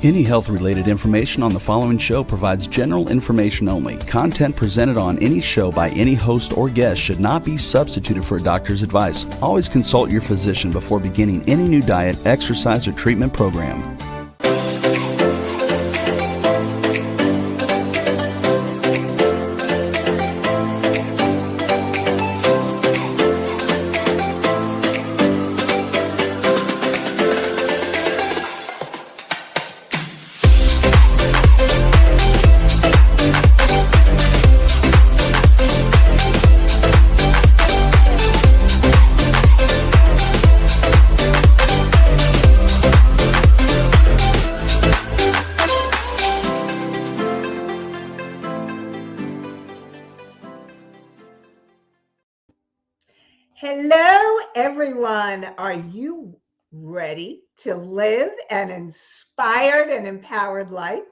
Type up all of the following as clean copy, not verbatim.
Any health-related information on the following show provides general information only. Content presented on any show by any host or guest should not be substituted for a doctor's advice. Always consult your physician before beginning any new diet, exercise, or treatment program. Hello, everyone. Are you ready to live an inspired and empowered life?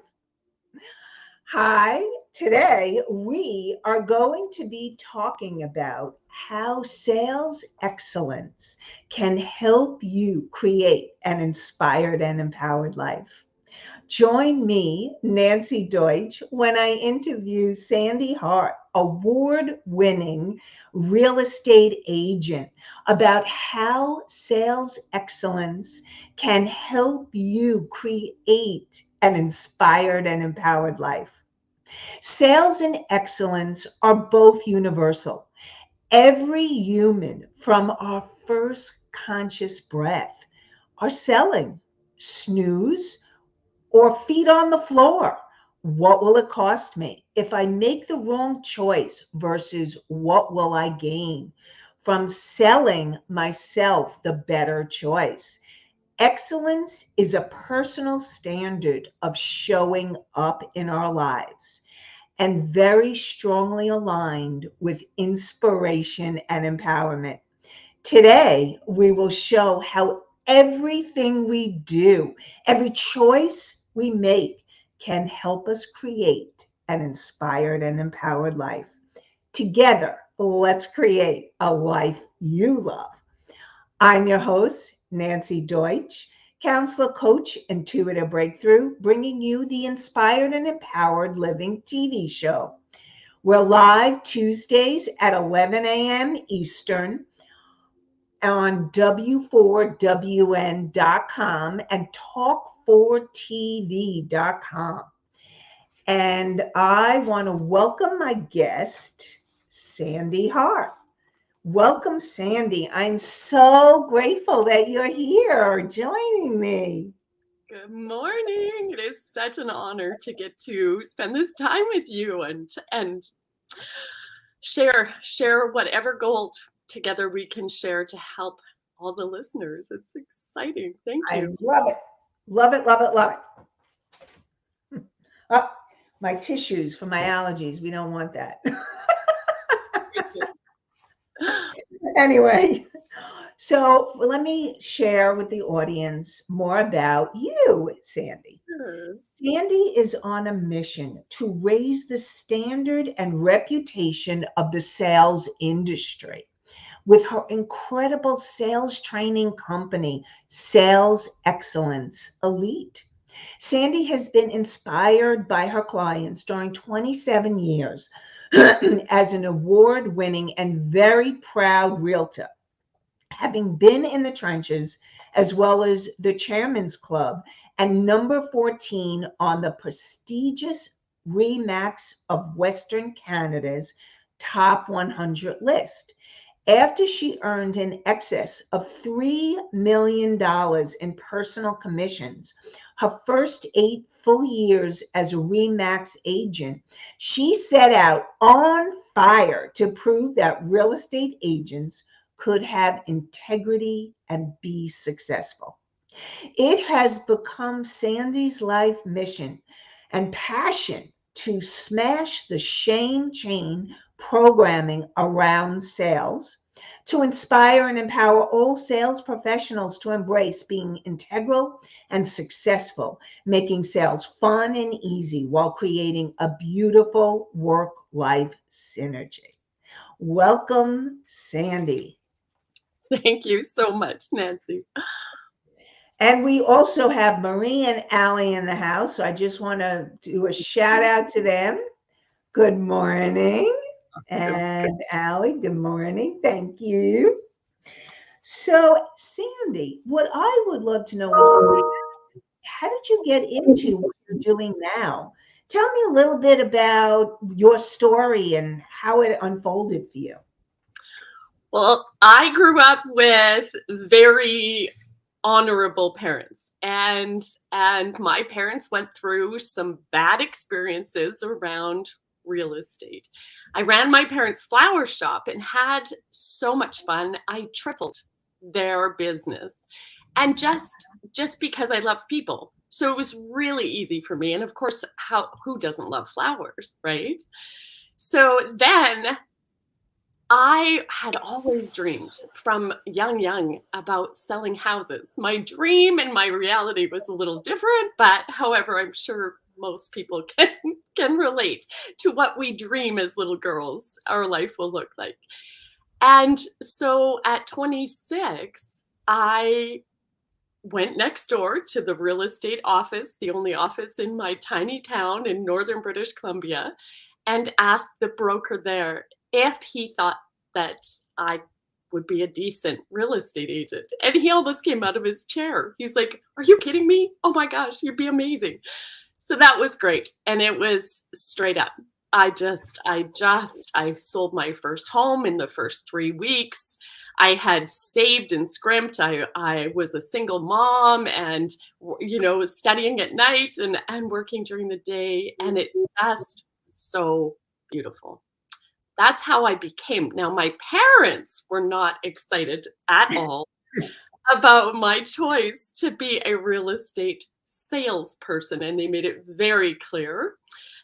Hi, today we are going to be talking about how sales excellence can help you create an inspired and empowered life. Join me, Nanci Deutsch, when I interview Sandy Hart, award-winning real estate agent, about how sales excellence can help you create an inspired and empowered life. Sales and excellence are both universal. Every human, from our first conscious breath, are selling. Snooze or feet on the floor. What will it cost me? If I make the wrong choice versus what will I gain from selling myself the better choice? Excellence is a personal standard of showing up in our lives and very strongly aligned with inspiration and empowerment. Today, we will show how everything we do, every choice we make, can help us create an inspired and empowered life. Together, let's create a life you love. I'm your host, Nanci Deutsch, counselor, coach, intuitive breakthrough, bringing you the Inspired and Empowered Living TV show. We're live Tuesdays at 11 a.m. Eastern on w4wn.com and talk4tv.com. And I want to welcome my guest, Sandy Hart. Welcome, Sandy. I'm so grateful that you're here joining me. Good morning. It is such an honor to get to spend this time with you and share whatever gold together we can share to help all the listeners. It's exciting. Thank you. I love it. Love it, love it, love it. Oh, my tissues for my allergies. We don't want that. Anyway, so let me share with the audience more about you, Sandy. Sure. Sandy is on a mission to raise the standard and reputation of the sales industry with her incredible sales training company, Sales Excellence Elite. Sandy has been inspired by her clients during 27 years as an award-winning and very proud realtor, having been in the trenches as well as the Chairman's Club and number 14 on the prestigious RE/MAX of Western Canada's top 100 list. After she earned in excess of $3 million in personal commissions, her first 8 full years as a RE/MAX agent, she set out on fire to prove that real estate agents could have integrity and be successful. It has become Sandy's life mission and passion to smash the shame chain programming around sales, to inspire and empower all sales professionals to embrace being integral and successful, making sales fun and easy while creating a beautiful work-life synergy. Welcome, Sandy. Thank you so much, Nanci. And we also have Marie and Allie in the house. So I just want to do a shout out to them. Good morning. And Allie, good morning. Thank you. So, Sandy, what I would love to know is how did you get into what you're doing now? Tell me a little bit about your story and how it unfolded for you. Well, I grew up with very honorable parents, and my parents went through some bad experiences around real estate. I ran my parents' flower shop and had so much fun. I tripled their business, and just because I love people. So it was really easy for me. And of course, who doesn't love flowers, right? So then I had always dreamed from young about selling houses. My dream and my reality was a little different, but however, I'm sure most people can relate to what we dream as little girls our life will look like. And so at 26, I went next door to the real estate office, the only office in my tiny town in northern British Columbia, and asked the broker there if he thought that I would be a decent real estate agent. And he almost came out of his chair. He's like, "Are you kidding me? Oh my gosh, you'd be amazing." So that was great. And it was straight up. I sold my first home in the first 3 weeks. I had saved and scrimped. I was a single mom and, was studying at night and working during the day. And it just so beautiful. That's how I became. Now, my parents were not excited at all about my choice to be a real estate salesperson. And they made it very clear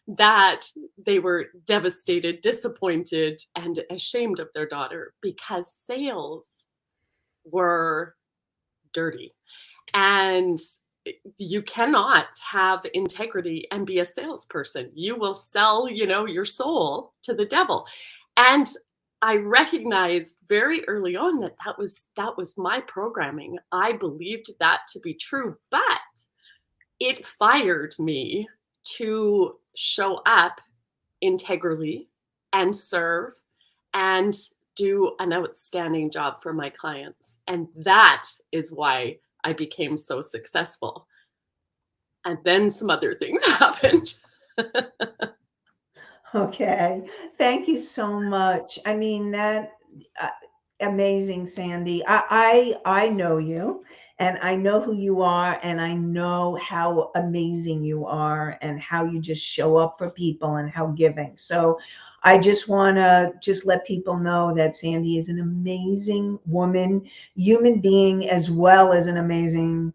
that they were devastated, disappointed, and ashamed of their daughter because sales were dirty. And you cannot have integrity and be a salesperson. You will sell, your soul to the devil. And I recognized very early on that was my programming. I believed that to be true, but it fired me to show up integrally and serve and do an outstanding job for my clients. And that is why I became so successful. And then some other things happened. Okay. Thank you so much. I mean, that amazing, Sandy. I know you and I know who you are and I know how amazing you are and how you just show up for people and how giving. So I just want to just let people know that Sandy is an amazing woman, human being, as well as an amazing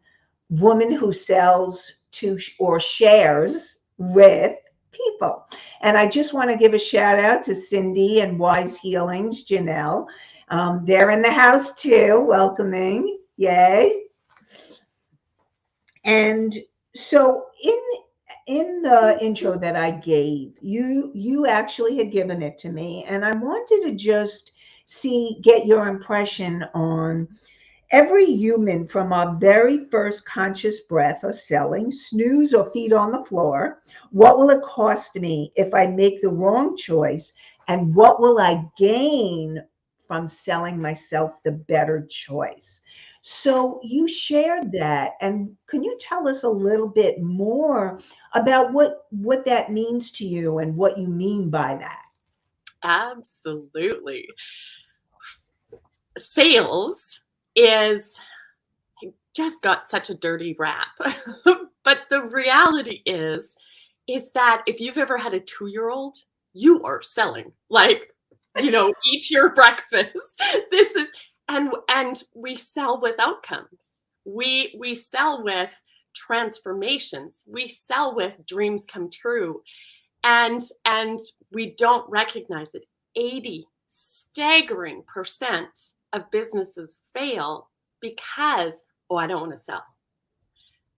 woman who sells to or shares with people. And I just want to give a shout out to Cindy and Wise Healings, Janelle. They're in the house too, welcoming. Yay. And so in the intro that I gave, you actually had given it to me, and I wanted to just get your impression on every human from our very first conscious breath or selling, snooze or feet on the floor. What will it cost me if I make the wrong choice? And what will I gain from selling myself the better choice? So you shared that. And can you tell us a little bit more about what that means to you and what you mean by that? Absolutely. Sales is just got such a dirty rap. But the reality is that if you've ever had a 2-year-old, you are selling. Like, eat your breakfast. This is and we sell with outcomes. We sell with transformations. We sell with dreams come true. And we don't recognize it. 80 staggering % of businesses fail because, I don't want to sell.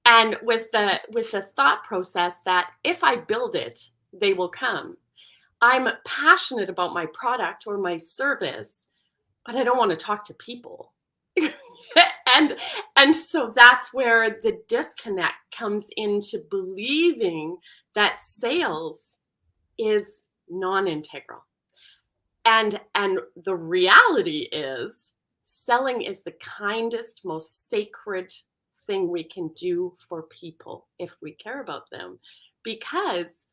And with the thought process that if I build it, they will come. I'm passionate about my product or my service, but I don't want to talk to people. and so that's where the disconnect comes into believing that sales is non-integral. And the reality is selling is the kindest, most sacred thing we can do for people if we care about them. Because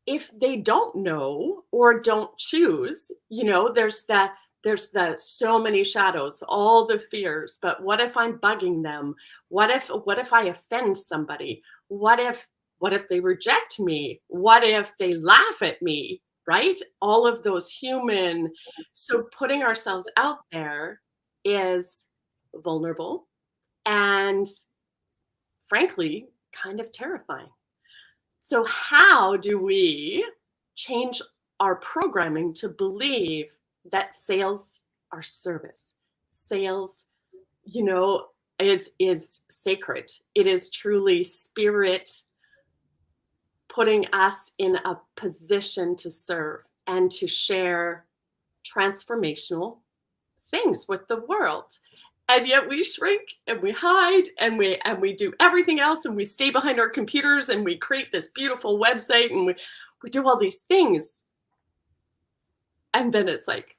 if they don't know or don't choose, there's the so many shadows, all the fears. But what if I'm bugging them? What if I offend somebody? What if they reject me? What if they laugh at me? Right? All of those human. So putting ourselves out there is vulnerable and frankly, kind of terrifying. So how do we change our programming to believe that sales are service? Sales, is sacred. It is truly spirit putting us in a position to serve and to share transformational things with the world. And yet we shrink and we hide and we do everything else, and we stay behind our computers and we create this beautiful website and we do all these things. And then it's like,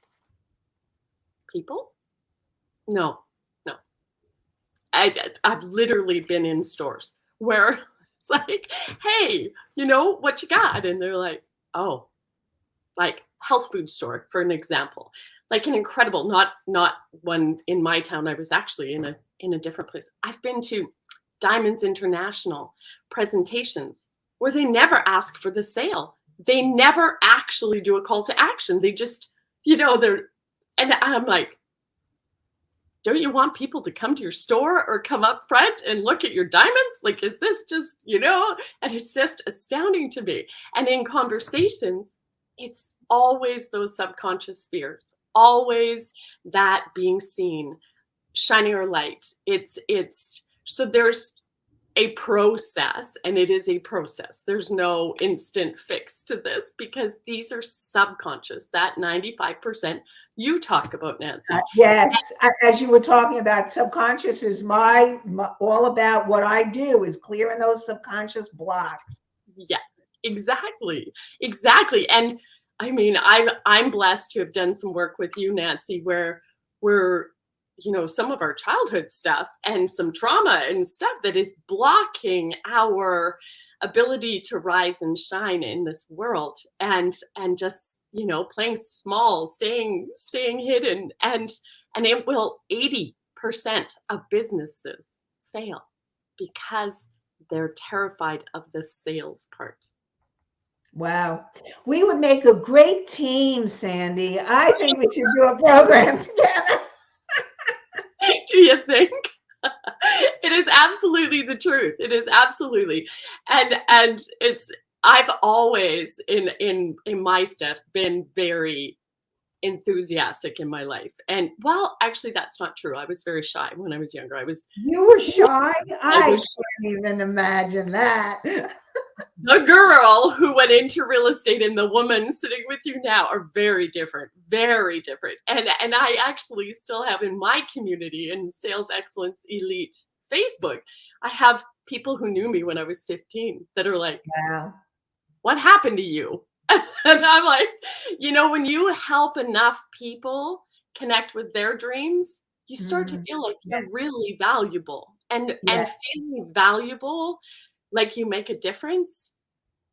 people? No. I've literally been in stores where it's like, hey, what you got? And they're like, oh, like health food store, for an example. Like an incredible, not one in my town. I was actually in a different place. I've been to Diamonds International presentations where they never ask for the sale. They never actually do a call to action. They just, and I'm like, don't you want people to come to your store or come up front and look at your diamonds? Like, is this just, and it's just astounding to me. And in conversations, it's always those subconscious fears, always that being seen, shining our light. It's so there's a process, and it is a process. There's no instant fix to this because these are subconscious, that 95% you talk about, Nanci. Yes, as you were talking about, subconscious is my all about what I do is clearing those subconscious blocks. Yeah, exactly. And I mean, I'm blessed to have done some work with you, Nanci, where we're, some of our childhood stuff and some trauma and stuff that is blocking our ability to rise and shine in this world, and just, playing small, staying hidden, and it will 80% of businesses fail because they're terrified of the sales part. Wow. We would make a great team, Sandy. I think we should do a program together. Do you think? It is absolutely the truth. It is absolutely. And I've always in my stuff been very enthusiastic in my life. And well, actually that's not true. I was very shy when I was younger. You were shy? I can't even imagine that. The girl who went into real estate and the woman sitting with you now are very different, very different. And I actually still have in my community in Sales Excellence Elite Facebook, I have people who knew me when I was 15 that are like, wow, what happened to you? And I'm like, when you help enough people connect with their dreams, you start to feel like you're really valuable. And feeling valuable, like you make a difference,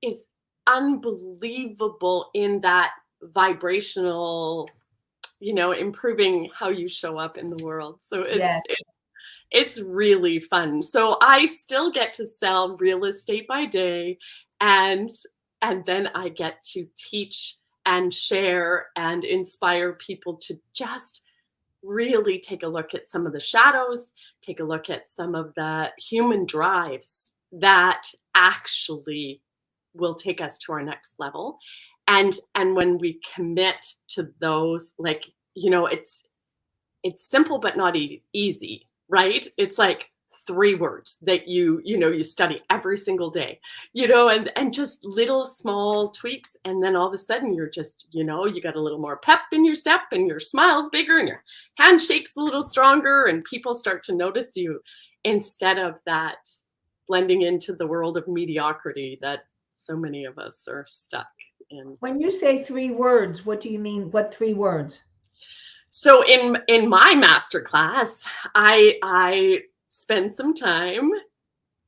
is unbelievable in that vibrational, improving how you show up in the world. So it's really fun. So I still get to sell real estate by day, and then I get to teach and share and inspire people to just really take a look at some of the shadows, take a look at some of the human drives that actually will take us to our next level. And when we commit to those, it's simple but not easy, right? It's like 3 words that you study every single day, and just little small tweaks. And then all of a sudden you're just, you got a little more pep in your step, and your smile's bigger, and your handshake's a little stronger, and people start to notice you, instead of that blending into the world of mediocrity that so many of us are stuck in. When you say 3 words, what do you mean? What 3 words? So in my masterclass, I spend some time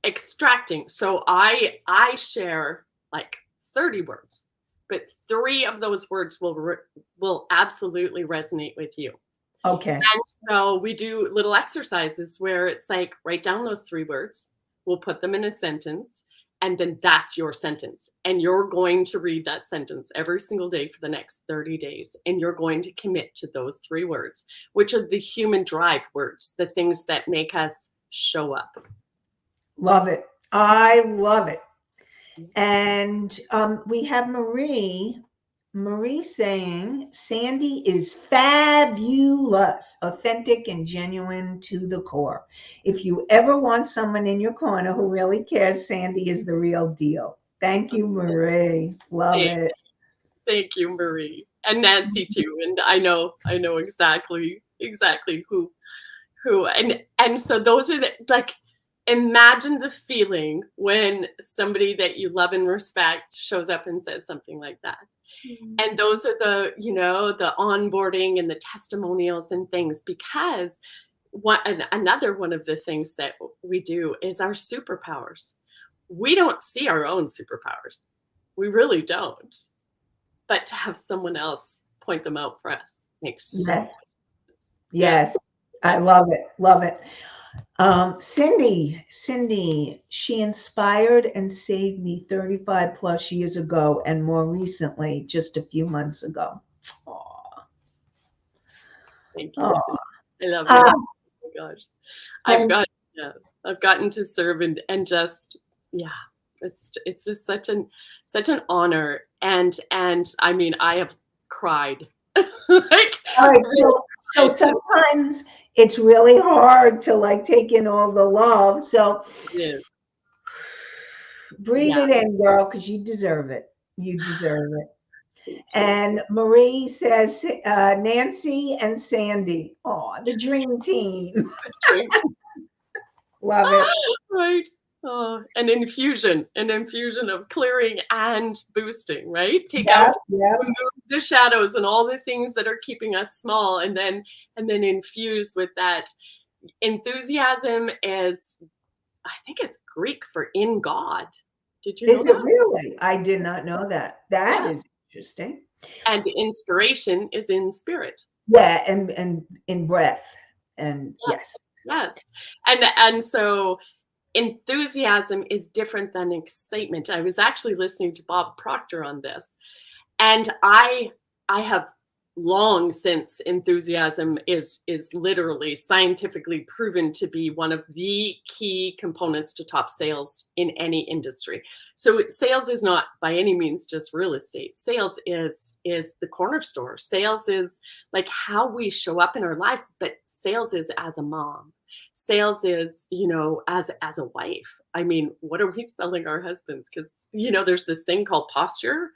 extracting. So I share like 30 words, but 3 of those words will absolutely resonate with you. Okay. And so we do little exercises where it's like, write down those 3 words. We'll put them in a sentence, and then that's your sentence. And you're going to read that sentence every single day for the next 30 days. And you're going to commit to those 3 words, which are the human drive words, the things that make us show up. Love it. I love it. And we have Marie saying, Sandy is fabulous, authentic and genuine to the core. If you ever want someone in your corner who really cares, Sandy is the real deal. Thank you, Marie. Love it. Thank you, Marie. And Nanci too. And I know exactly who. And so those are imagine the feeling when somebody that you love and respect shows up and says something like that. Mm-hmm. And those are the onboarding and the testimonials and things, because another one of the things that we do is our superpowers. We don't see our own superpowers. We really don't. But to have someone else point them out for us makes so much sense. Yes. I love it. Love it. Cindy, she inspired and saved me 35 plus years ago, and more recently, just a few months ago. Aww. Thank you. Aww. I love it. Oh my gosh. I've gotten to serve and just, it's just such an honor. And I mean, I have cried. So sometimes it's really hard to take in all the love. So breathe it in, girl, because you deserve it. You deserve it. And Marie says, Nanci and Sandy. Oh, the dream team. Love it. Right. Oh, an infusion of clearing and boosting, right? Take out, remove the shadows and all the things that are keeping us small, and then infuse with that enthusiasm. Is, I think it's Greek for in God. Did you know that? Is it really? I did not know that. That is interesting. And inspiration is in spirit. Yeah, and in breath. And yes. And so enthusiasm is different than excitement. I was actually listening to Bob Proctor on this, and I have long since enthusiasm is literally scientifically proven to be one of the key components to top sales in any industry. So sales is not by any means just real estate. Sales is the corner store. Sales is like how we show up in our lives, but sales is as a mom. Sales is, as a wife. I mean, what are we selling our husbands? Because, there's this thing called posture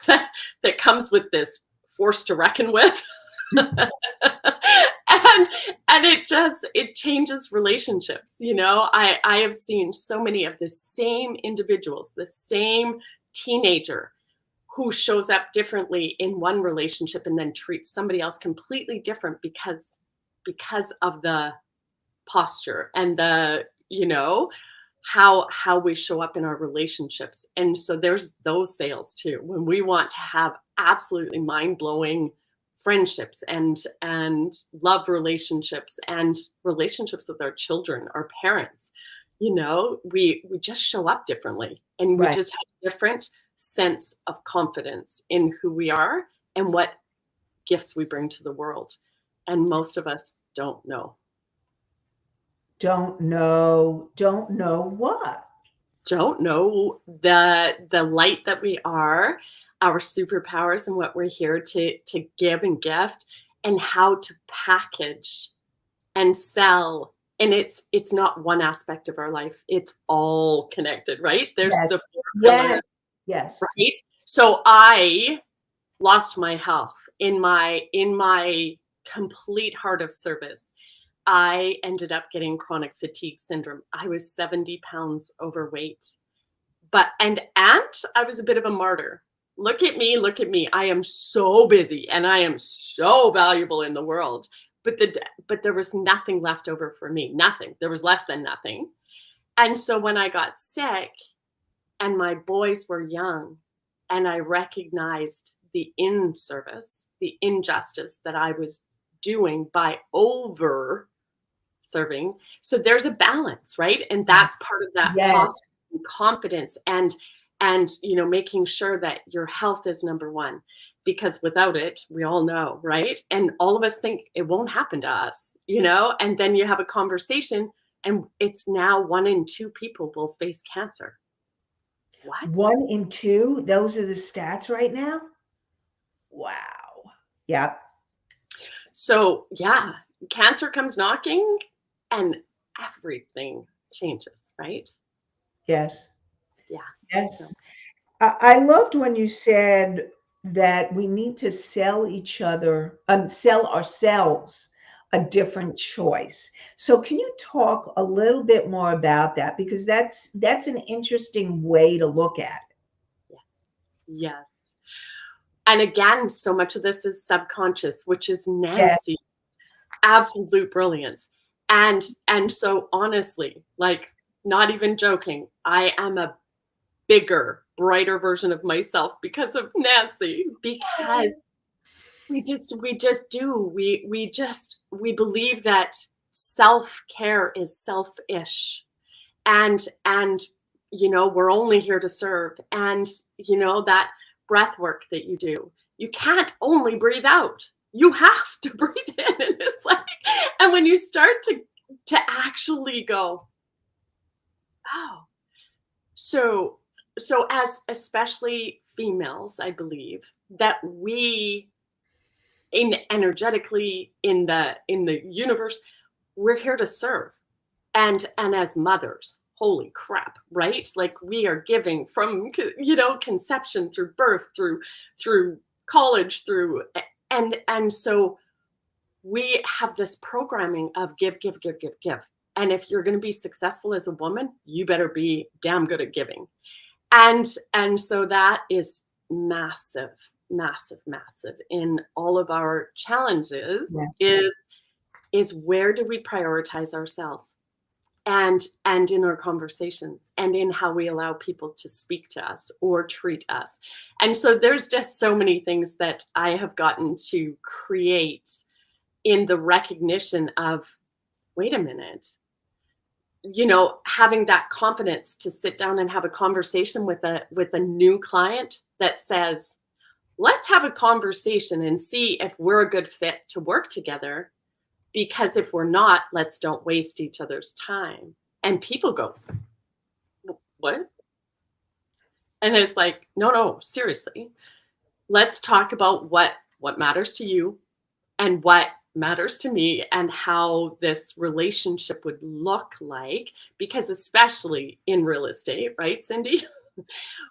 that comes with this force to reckon with. and it changes relationships. I have seen so many of the same individuals, the same teenager who shows up differently in one relationship and then treats somebody else completely different because of the posture and the, how we show up in our relationships. And so there's those sales too, when we want to have absolutely mind-blowing friendships and love relationships and relationships with our children, our parents, we just show up differently, and we just have a different sense of confidence in who we are and what gifts we bring to the world. And most of us don't know. Don't know what? Don't know the light that we are, our superpowers, and what we're here to give and gift, and how to package and sell And it's not one aspect of our life. It's all connected, right? There's Yes. the four Yes. pillars, Yes. right? So I lost my health in my complete heart of service. I ended up getting chronic fatigue syndrome. I was 70 pounds overweight. And I was a bit of a martyr. Look at me, look at me. I am so busy and I am so valuable in the world. But there was nothing left over for me. Nothing. There was less than nothing. And so when I got sick and my boys were young and I recognized the in-service, the injustice that I was doing by over serving. So there's a balance, right? And that's part of that Yes. posture and confidence and making sure that your health is number one, because without it, we all know, right? And all of us think it won't happen to us, and then you have a conversation and it's now 1 in 2 people will face cancer. What? 1 in 2, those are the stats right now? Wow. Yep. So yeah, cancer comes knocking and everything changes, right? Yes. Yeah. Yes. So, I loved when you said that we need to sell ourselves a different choice. So can you talk a little bit more about that? Because that's an interesting way to look at it. yes. And again, so much of this is subconscious, which is Yes. Nanci's absolute brilliance. And so honestly, like not even joking, I am a bigger, brighter version of myself because of Nanci, because we believe that self-care is selfish, and we're only here to serve. And that breath work that you do, you can't only breathe out, you have to breathe in. And it's like, and when you start to actually go, oh, so as especially females, I believe that we energetically in the universe, we're here to serve. And as mothers, holy crap, right? Like we are giving from conception through birth, through college, and so we have this programming of give. And if you're going to be successful as a woman, you better be damn good at giving. And so that is massive in all of our challenges. Yeah. Is where do we prioritize ourselves, and in our conversations, and in how we allow people to speak to us or treat us. And so there's just so many things that I have gotten to create in the recognition of, wait a minute, having that confidence to sit down and have a conversation with a new client that says, let's have a conversation and see if we're a good fit to work together. Because if we're not, let's don't waste each other's time. And people go, what? And it's like, no, seriously. Let's talk about what matters to you and what matters to me, and how this relationship would look like. Because especially in real estate, right, Cindy?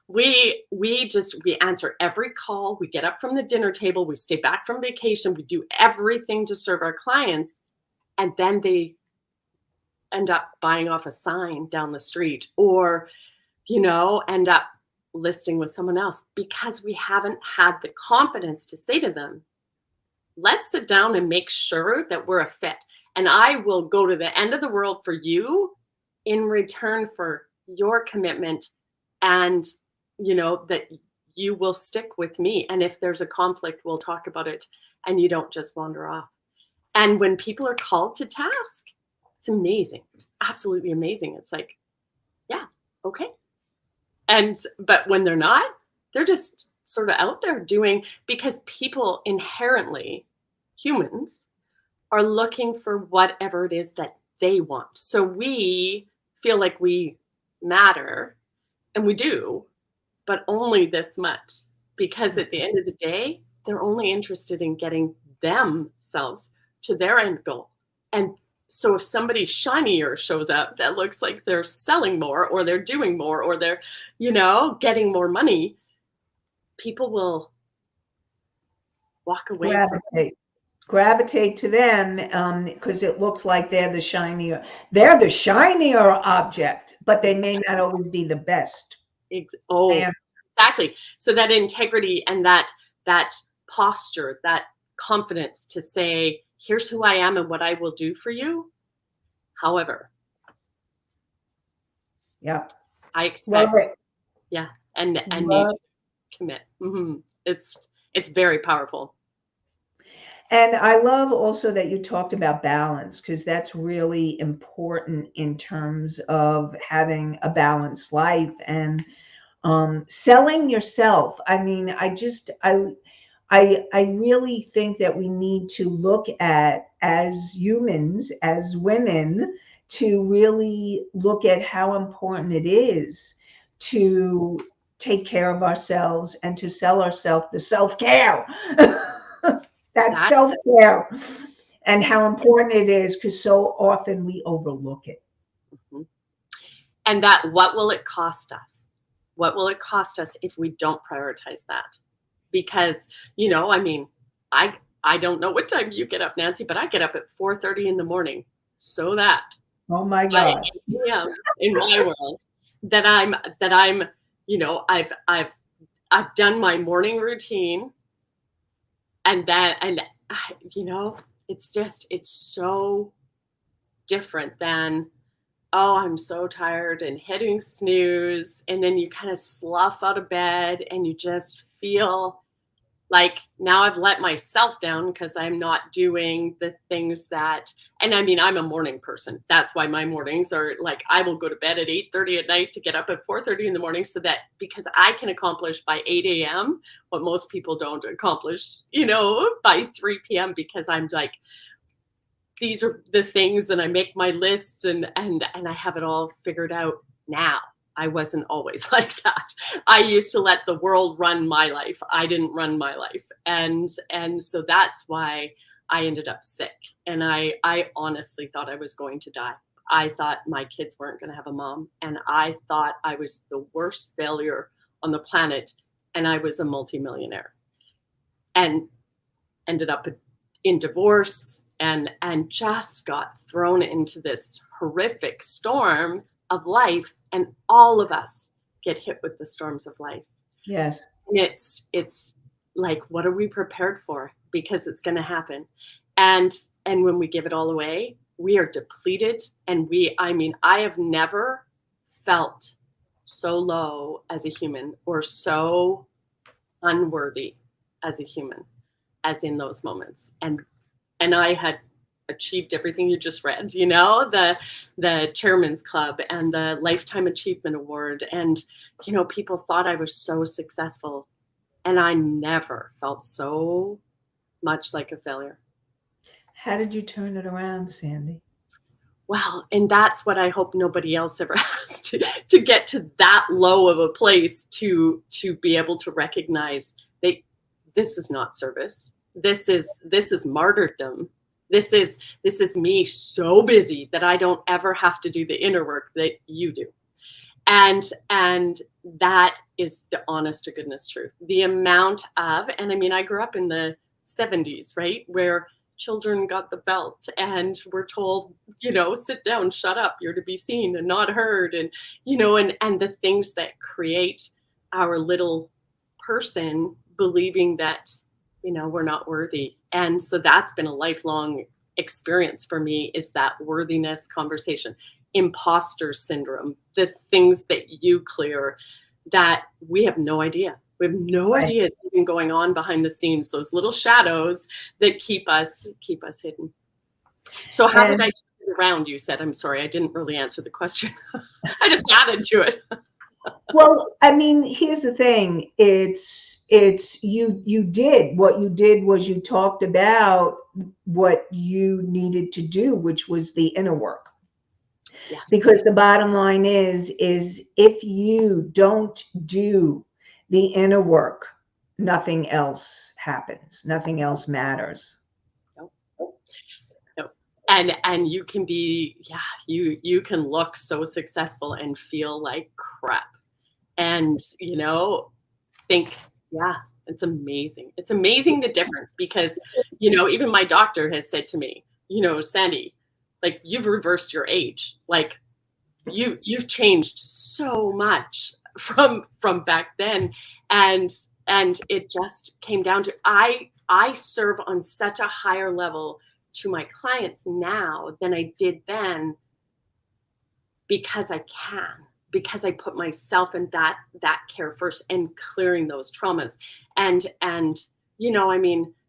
We answer every call. We get up from the dinner table. We stay back from vacation. We do everything to serve our clients. And then they end up buying off a sign down the street, or, end up listing with someone else, because we haven't had the confidence to say to them, let's sit down and make sure that we're a fit. And I will go to the end of the world for you in return for your commitment, and that you will stick with me. And if there's a conflict, we'll talk about it, and you don't just wander off. And when people are called to task, it's amazing, absolutely amazing. It's like, yeah, okay. But when they're not, they're just sort of out there doing, because people inherently, humans, are looking for whatever it is that they want. So we feel like we matter, and we do, but only this much, because at the end of the day, they're only interested in getting themselves to their end goal. And so if somebody shinier shows up that looks like they're selling more, or they're doing more, or they're, getting more money, people will walk away from it. Gravitate to them, because it looks like they're the shinier object, but they may not always be the best. And Exactly. So that integrity and that posture, that confidence to say, here's who I am and what I will do for you. However, yeah, I expect, and need to commit. It's very powerful. And I love also that you talked about balance, because that's really important in terms of having a balanced life and selling yourself. I mean, I really think that we need to look at, as humans, as women, to really look at how important it is to take care of ourselves and to sell ourselves, the self-care. That self-care, and how important it is, because so often we overlook it. Mm-hmm. And that, what will it cost us? What will it cost us if we don't prioritize that? Because, I mean, I don't know what time you get up, Nancy, but I get up at 4:30 in the morning, so that, oh my God, in my world, that I'm, I've done my morning routine. And it's so different than, oh, I'm so tired, and hitting snooze. And then you kind of slough out of bed and you just feel like, now I've let myself down because I'm not doing the things that, and I mean, I'm a morning person. That's why my mornings are like, I will go to bed at 8:30 at night to get up at 4:30 in the morning, so that, because I can accomplish by 8 a.m. what most people don't accomplish, by 3 p.m. because I'm like, these are the things, and I make my lists, and I have it all figured out now. I wasn't always like that. I used to let the world run my life. I didn't run my life. And so that's why I ended up sick. And I honestly thought I was going to die. I thought my kids weren't going to have a mom. And I thought I was the worst failure on the planet. And I was a multimillionaire. And ended up in divorce, and just got thrown into this horrific storm of life. And all of us get hit with the storms of life. Yes. And it's like, what are we prepared for? Because it's going to happen. And when we give it all away, we are depleted. And I have never felt so low as a human, or so unworthy as a human, as in those moments. And I had achieved everything you just read, the Chairman's Club and the Lifetime Achievement Award. And, people thought I was so successful, and I never felt so much like a failure. How did you turn it around, Sandy? Well, and that's what I hope nobody else ever has to get to that low of a place, to be able to recognize that this is not service. This is martyrdom. This is me so busy that I don't ever have to do the inner work that you do. And that is the honest to goodness truth. The amount of, and I grew up in the 70s, right? Where children got the belt and were told, sit down, shut up, you're to be seen and not heard. And, and the things that create our little person believing that, we're not worthy. And so that's been a lifelong experience for me, is that worthiness conversation, imposter syndrome, the things that you clear that we have no idea. We have no idea it's even going on behind the scenes, those little shadows that keep us hidden. So how did I turn it around? You said, I'm sorry, I didn't really answer the question. I just added to it. Well, here's the thing. It's you did what you did was you talked about what you needed to do, which was the inner work. Yes. Because the bottom line is if you don't do the inner work, nothing else happens. Nothing else matters. Nope. And you can be, you can look so successful and feel like crap. And, think, it's amazing. It's amazing the difference, because, even my doctor has said to me, Sandy, like, you've reversed your age. Like, you've changed so much from back then. And it just came down to, I serve on such a higher level to my clients now than I did then, because I because I put myself in that care first, and clearing those traumas. And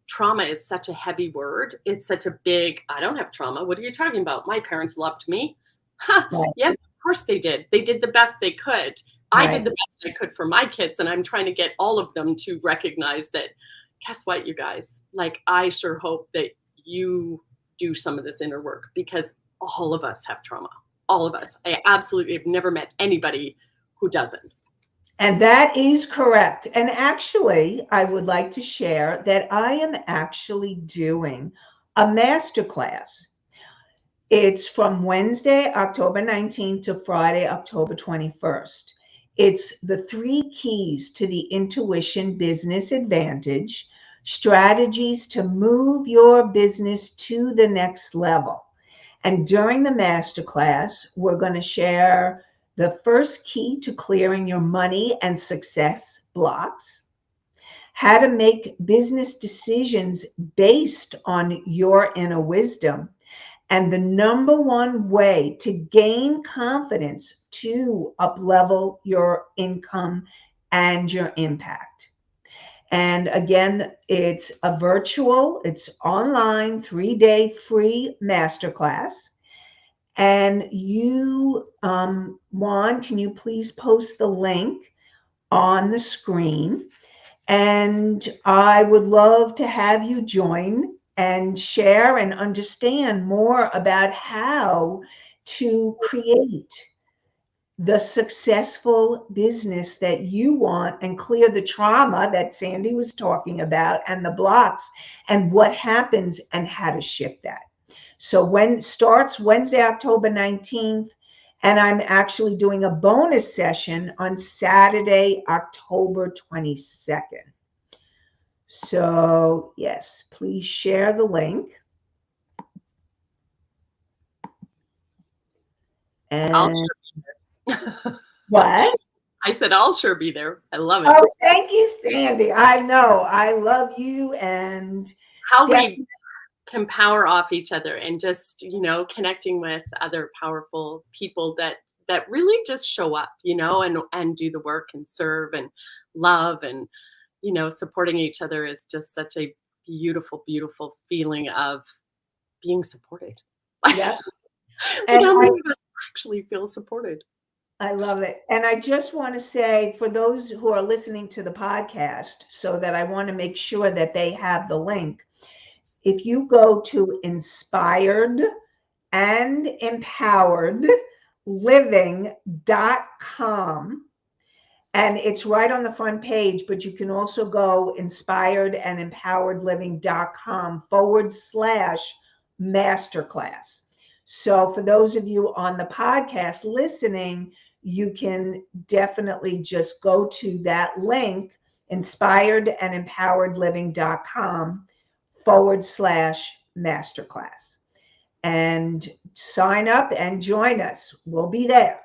trauma is such a heavy word. It's such a big, I don't have trauma. What are you talking about? My parents loved me. Right. Yes, of course they did. They did the best they could. Right. I did the best I could for my kids, and I'm trying to get all of them to recognize that, guess what, you guys? Like, I sure hope that you do some of this inner work, because all of us have trauma. All of us. I absolutely have never met anybody who doesn't. And that is correct. And actually, I would like to share that I am actually doing a masterclass. It's from Wednesday, October 19th to Friday, October 21st. It's the 3 keys to the intuition business advantage, strategies to move your business to the next level. And during the masterclass, we're going to share the first key to clearing your money and success blocks, how to make business decisions based on your inner wisdom, and the number one way to gain confidence to up-level your income and your impact. And again, it's a virtual, it's online, 3-day free masterclass. And you, Juan, can you please post the link on the screen? And I would love to have you join and share and understand more about how to create the successful business that you want, and clear the trauma that Sandy was talking about, and the blocks, and what happens, and how to shift that. So when starts Wednesday, October 19th, and I'm actually doing a bonus session on Saturday, October 22nd. So yes, please share the link. And I'll sure be there. What? I said, I'll sure be there. I love it. Oh, thank you, Sandy. I know. I love you. And how we can power off each other, and just, connecting with other powerful people that really just show up, and do the work, and serve, and love, and, supporting each other is just such a beautiful, beautiful feeling of being supported. Yeah. And how many of us actually feel supported? I love it. And I just want to say, for those who are listening to the podcast, so that I want to make sure that they have the link. If you go to inspiredandempoweredliving.com, and it's right on the front page, but you can also go inspiredandempoweredliving.com/masterclass. So for those of you on the podcast listening, you can definitely just go to that link, inspiredandempoweredliving.com/masterclass, and sign up and join us. We'll be there.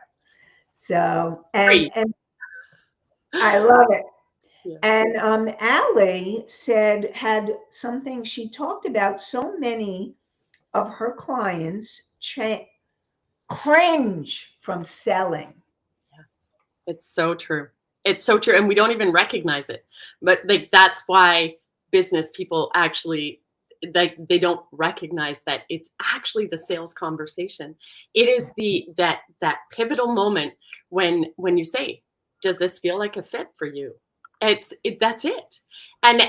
So, and I love it. Yeah. And Allie had something, she talked about so many of her clients cringe from selling. Yes, it's so true. It's so true. And we don't even recognize it. But that's why business people actually, they don't recognize that it's actually the sales conversation. It is that pivotal moment when you say, does this feel like a fit for you? That's it. And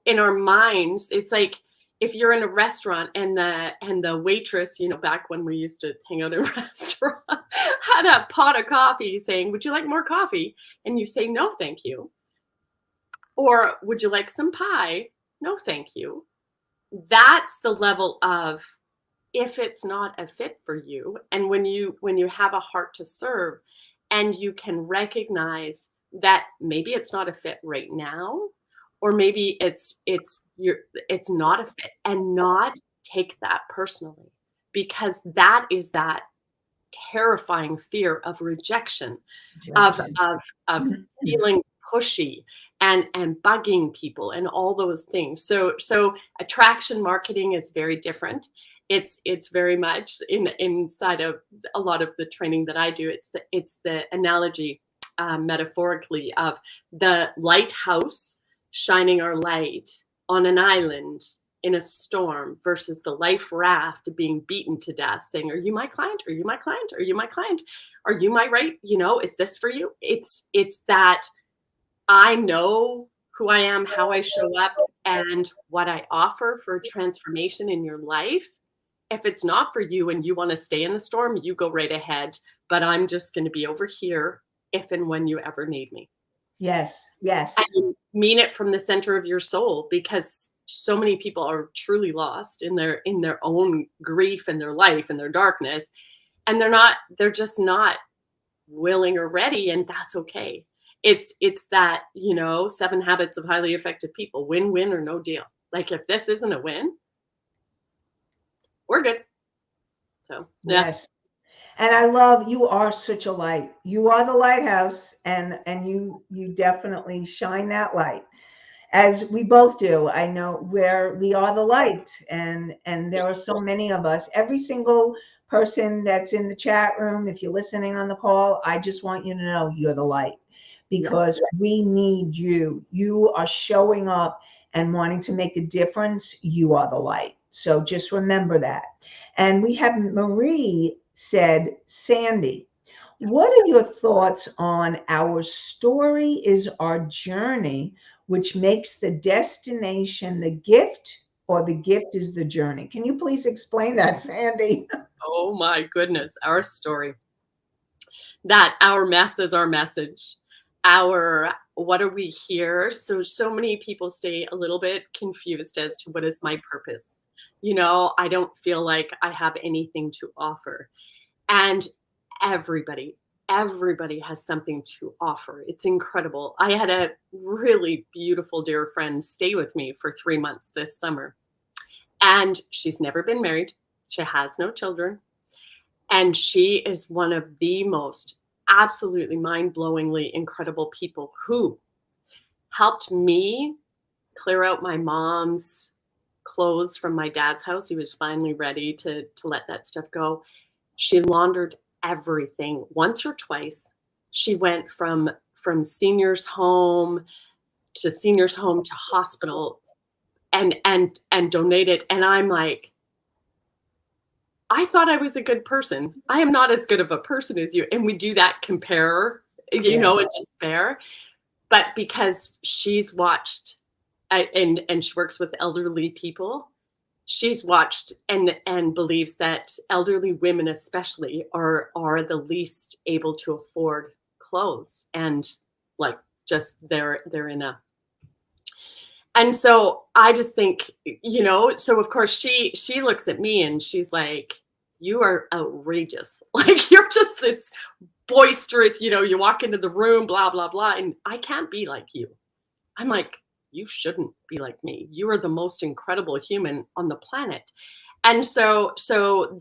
in our minds, it's like, if you're in a restaurant and the waitress, back when we used to hang out in restaurants, had a pot of coffee saying, would you like more coffee? And you say, no, thank you. Or would you like some pie? No, thank you. That's the level of if it's not a fit for you, and when you have a heart to serve, and you can recognize that maybe it's not a fit right now, or maybe it's not a fit, and not take that personally, because that is that terrifying fear of rejection, of Rejection. of feeling pushy and bugging people and all those things. So attraction marketing is very different. It's very much inside of a lot of the training that I do. It's the analogy, metaphorically, of the lighthouse shining our light on an island in a storm versus the life raft being beaten to death, saying, "Are you my client? Are you my client? Are you my client? Are you my right? Is this for you?" It's that I know who I am, how I show up, and what I offer for transformation in your life. If it's not for you and you want to stay in the storm, you go right ahead. But I'm just going to be over here if and when you ever need me. Yes, yes. And mean it from the center of your soul, because so many people are truly lost in their own grief and their life and their darkness, and they're just not willing or ready, and that's okay. It's that 7 habits of highly effective people, win-win or no deal. Like, if this isn't a win, we're good. So yeah. Yes. And I love, you are such a light. You are the lighthouse, and you definitely shine that light, as we both do. I know where we are the light, and there are so many of us. Every single person that's in the chat room, if you're listening on the call, I just want you to know you're the light, because we need you. You are showing up and wanting to make a difference. You are the light. So just remember that. And we have Marie said, Sandy, what are your thoughts on our story is our journey, which makes the destination the gift, or the gift is the journey? Can you please explain that, Sandy? Oh my goodness, our story. That our mess is our message. Our what are we here? So many people stay a little bit confused as to what is my purpose. I don't feel like I have anything to offer. And everybody has something to offer. It's incredible. I had a really beautiful dear friend stay with me for 3 months this summer. And she's never been married. She has no children. And she is one of the most absolutely mind-blowingly incredible people who helped me clear out my mom's clothes from my dad's house. He was finally ready to let that stuff go. She laundered everything once or twice. She went from seniors home to hospital, and donated. And I'm like, I thought I was a good person. I am not as good of a person as you. And we do that compare, and despair. But because she's watched, and she works with elderly people, she's watched and believes that elderly women especially are the least able to afford clothes, and like just they're in a. And so I just think, so of course she looks at me and she's like, "You are outrageous. Like, you're just this boisterous, you walk into the room, blah, blah, blah. And I can't be like you." I'm like, "You shouldn't be like me. You are the most incredible human on the planet." And so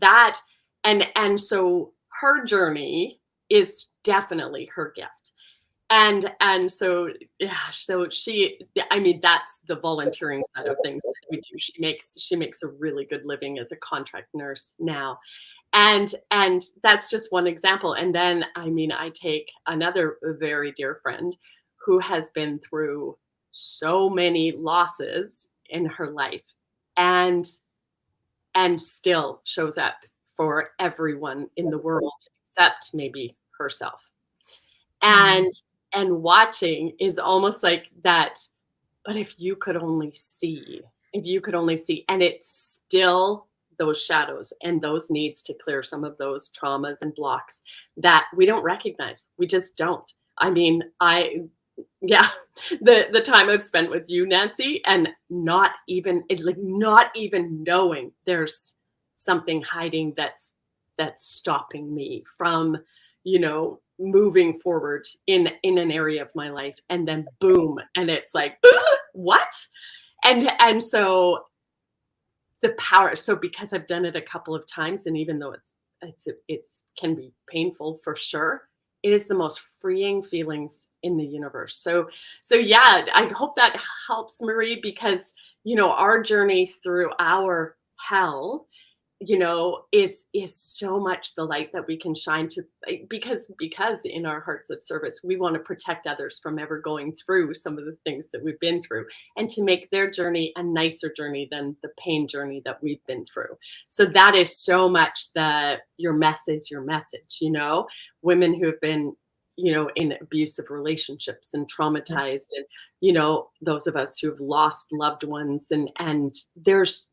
that, and so her journey is definitely her gift. And so, yeah, so that's the volunteering side of things that we do. She makes a really good living as a contract nurse now. And that's just one example. And then, I take another very dear friend who has been through so many losses in her life, and still shows up for everyone in the world except maybe herself. And watching is almost like that. But if you could only see, and it's still those shadows and those needs to clear some of those traumas and blocks that we don't recognize. We just don't. The time I've spent with you, Nanci, and not even knowing there's something hiding that's stopping me from, moving forward in an area of my life. And then boom, and it's like, what? And so the power. So because I've done it a couple of times, and even though it's can be painful for sure, it is the most freeing feelings in the universe. So yeah, I hope that helps, Marie, because our journey through our hell, is so much the light that we can shine to, because in our hearts of service, we want to protect others from ever going through some of the things that we've been through, and to make their journey a nicer journey than the pain journey that we've been through. So that is so much your message, women who have been, in abusive relationships and traumatized, and, those of us who have lost loved ones, and there's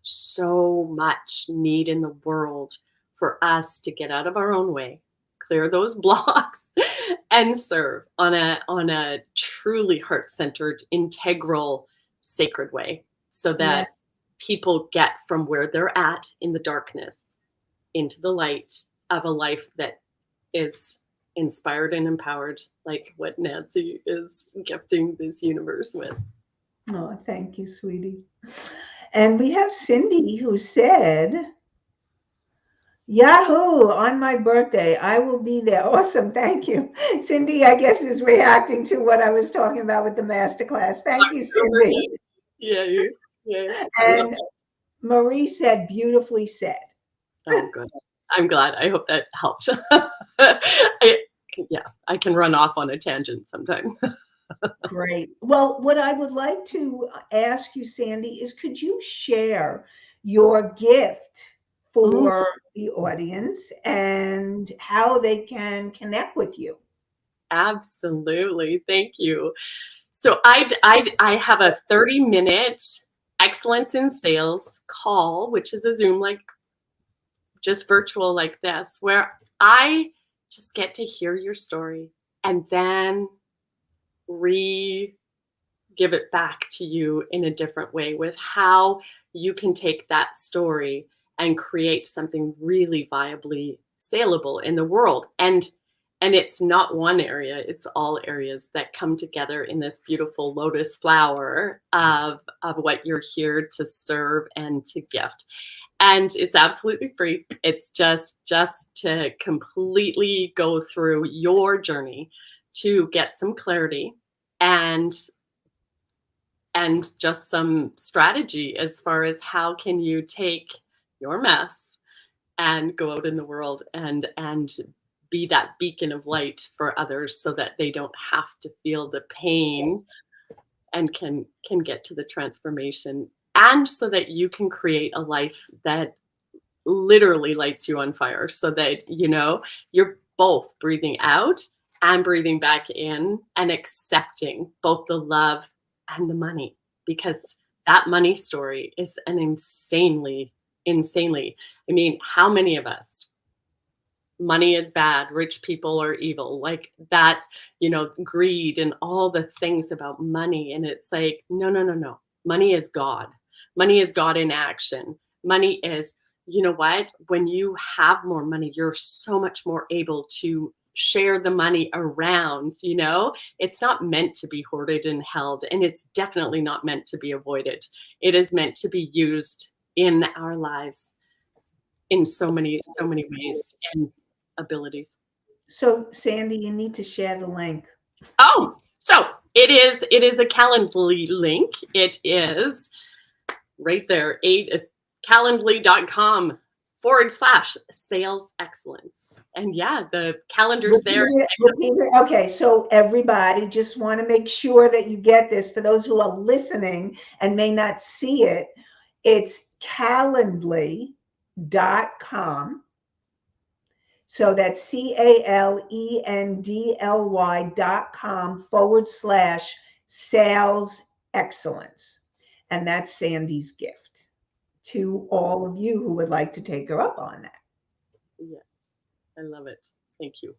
so much need in the world for us to get out of our own way, clear those blocks, and serve on a truly heart-centered, integral, sacred way, so that people get from where they're at in the darkness into the light of a life that is inspired and empowered, like what Nanci is gifting this universe with. Oh, thank you, sweetie. And we have Cindy, who said, Yahoo, on my birthday, I will be there. Awesome. Thank you. Cindy, I guess, is reacting to what I was talking about with the masterclass. Thank you, Cindy. Yeah. And Marie said, beautifully said. Oh, good. I'm glad. I hope that helps. I can run off on a tangent sometimes. Great. Well, what I would like to ask you, Sandy, is could you share your gift for the audience and how they can connect with you? Absolutely. Thank you. So I have a 30-minute Excellence in Sales call, which is a Zoom, like just virtual like this, where I just get to hear your story and then give it back to you in a different way, with how you can take that story and create something really viably saleable in the world. And it's not one area, it's all areas that come together in this beautiful lotus flower of what you're here to serve and to gift. And it's absolutely free. It's just to completely go through your journey to get some clarity and just some strategy as far as how can you take your mess and go out in the world and be that beacon of light for others, so that they don't have to feel the pain and can get to the transformation, and so that you can create a life that literally lights you on fire, so that you're both breathing out and breathing back in and accepting both the love and the money, because that money story is an insanely, I mean, how many of us, money is bad, rich people are evil, like that, greed and all the things about money. And it's like, no. Money is God. Money is God in action. Money is, what? When you have more money, you're so much more able to share the money around. It's not meant to be hoarded and held, and it's definitely not meant to be avoided. It is meant to be used in our lives in so many ways and abilities. So, Sandy, you need to share the link. Oh, so it is a Calendly link. It is right there, calendly.com/sales excellence. And yeah, the calendar's there. Okay, so everybody, just want to make sure that you get this. For those who are listening and may not see it, it's calendly.com. So that's calendly.com/sales excellence. And that's Sandy's gift to all of you who would like to take her up on that. Yeah, I love it. Thank you.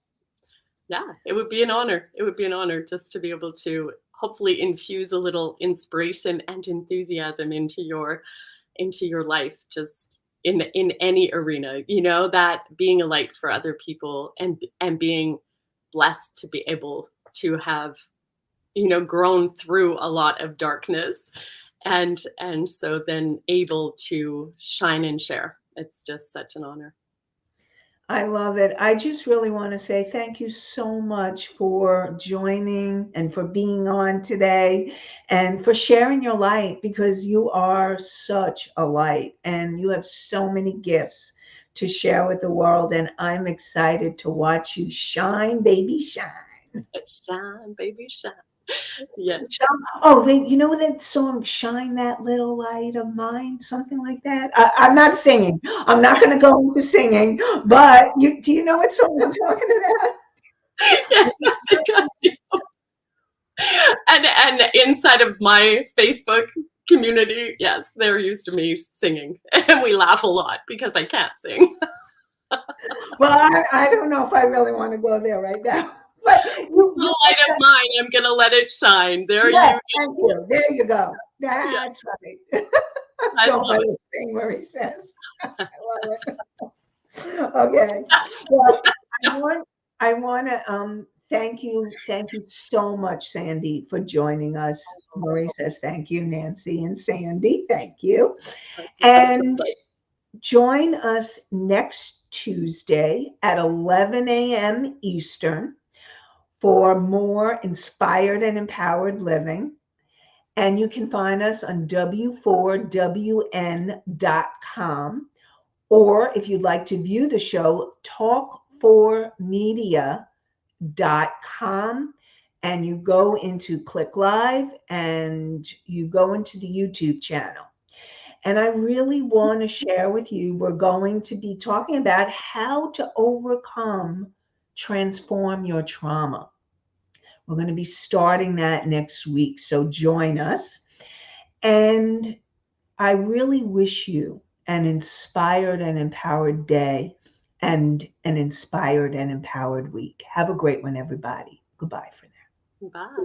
Yeah, it would be an honor. It would be an honor just to be able to hopefully infuse a little inspiration and enthusiasm into your life, just in any arena, that being a light for other people and being blessed to be able to have, grown through a lot of darkness and so then able to shine and share. It's just such an honor. I love it. I just really want to say thank you so much for joining and for being on today and for sharing your light, because you are such a light and you have so many gifts to share with the world. And I'm excited to watch you shine, baby, shine. Shine, baby, shine. Yes. Oh, wait, you know that song, Shine That Little Light of Mine? Something like that. I'm not singing. I'm not going to go into singing, but do you know what song I'm talking about? Yes, I think I do. And inside of my Facebook community, yes, they're used to me singing. And we laugh a lot because I can't sing. Well, I don't know if I really want to go there right now. But the light of mine, I'm going to let it shine. There yes, you thank you. There you go. That's right. I Don't love let it sing where he says. I love it. Okay. Well, I want to thank you so much, Sandy, for joining us. Marie says thank you, Nancy and Sandy. Thank you. And join us next Tuesday at 11 a.m. Eastern for more inspired and empowered living. And you can find us on w4wn.com. Or if you'd like to view the show, talk4media.com. And you go into Click Live and you go into the YouTube channel. And I really want to share with you, we're going to be talking about how to transform your trauma. We're going to be starting that next week. So join us. And I really wish you an inspired and empowered day and an inspired and empowered week. Have a great one, everybody. Goodbye for now.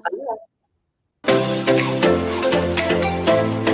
Bye.